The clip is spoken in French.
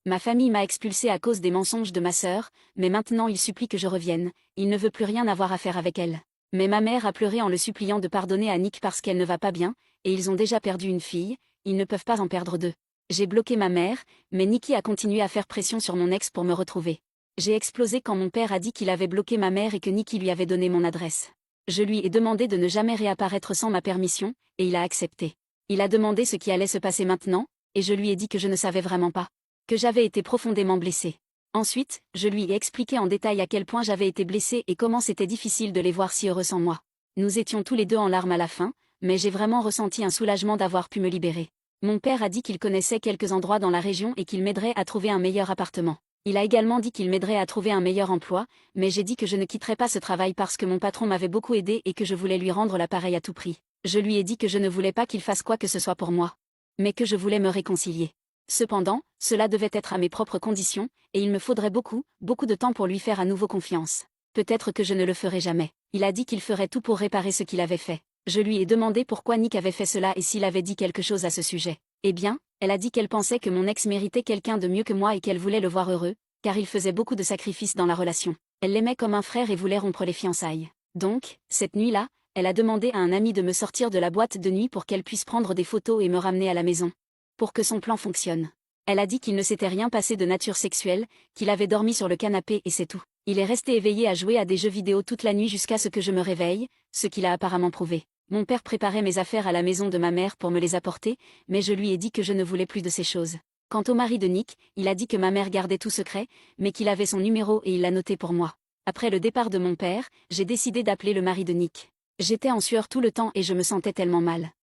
Ma famille m'a expulsée à cause des mensonges de ma sœur, mais maintenant il supplie que je revienne, il ne veut plus rien avoir à faire avec elle. Mais ma mère a pleuré en le suppliant de pardonner à Nick parce qu'elle ne va pas bien, et ils ont déjà perdu une fille, ils ne peuvent pas en perdre deux. J'ai bloqué ma mère, mais Nicky a continué à faire pression sur mon ex pour me retrouver. J'ai explosé quand mon père a dit qu'il avait bloqué ma mère et que Nicky lui avait donné mon adresse. Je lui ai demandé de ne jamais réapparaître sans ma permission, et il a accepté. Il a demandé ce qui allait se passer maintenant, et je lui ai dit que je ne savais vraiment pas. Que j'avais été profondément blessée. Ensuite, je lui ai expliqué en détail à quel point j'avais été blessée et comment c'était difficile de les voir si heureux sans moi. Nous étions tous les deux en larmes à la fin, mais j'ai vraiment ressenti un soulagement d'avoir pu me libérer. Mon père a dit qu'il connaissait quelques endroits dans la région et qu'il m'aiderait à trouver un meilleur appartement. Il a également dit qu'il m'aiderait à trouver un meilleur emploi, mais j'ai dit que je ne quitterais pas ce travail parce que mon patron m'avait beaucoup aidé et que je voulais lui rendre l'appareil à tout prix. Je lui ai dit que je ne voulais pas qu'il fasse quoi que ce soit pour moi. Mais que je voulais me réconcilier. Cependant, cela devait être à mes propres conditions, et il me faudrait beaucoup, beaucoup de temps pour lui faire à nouveau confiance. Peut-être que je ne le ferai jamais. Il a dit qu'il ferait tout pour réparer ce qu'il avait fait. Je lui ai demandé pourquoi Nick avait fait cela et s'il avait dit quelque chose à ce sujet. Eh bien, elle a dit qu'elle pensait que mon ex méritait quelqu'un de mieux que moi et qu'elle voulait le voir heureux, car il faisait beaucoup de sacrifices dans la relation. Elle l'aimait comme un frère et voulait rompre les fiançailles. Donc, cette nuit-là, elle a demandé à un ami de me sortir de la boîte de nuit pour qu'elle puisse prendre des photos et me ramener à la maison. Pour que son plan fonctionne. Elle a dit qu'il ne s'était rien passé de nature sexuelle, qu'il avait dormi sur le canapé et c'est tout. Il est resté éveillé à jouer à des jeux vidéo toute la nuit jusqu'à ce que je me réveille, ce qu'il a apparemment prouvé. Mon père préparait mes affaires à la maison de ma mère pour me les apporter, mais je lui ai dit que je ne voulais plus de ces choses. Quant au mari de Nick, il a dit que ma mère gardait tout secret, mais qu'il avait son numéro et il l'a noté pour moi. Après le départ de mon père, j'ai décidé d'appeler le mari de Nick. J'étais en sueur tout le temps et je me sentais tellement mal.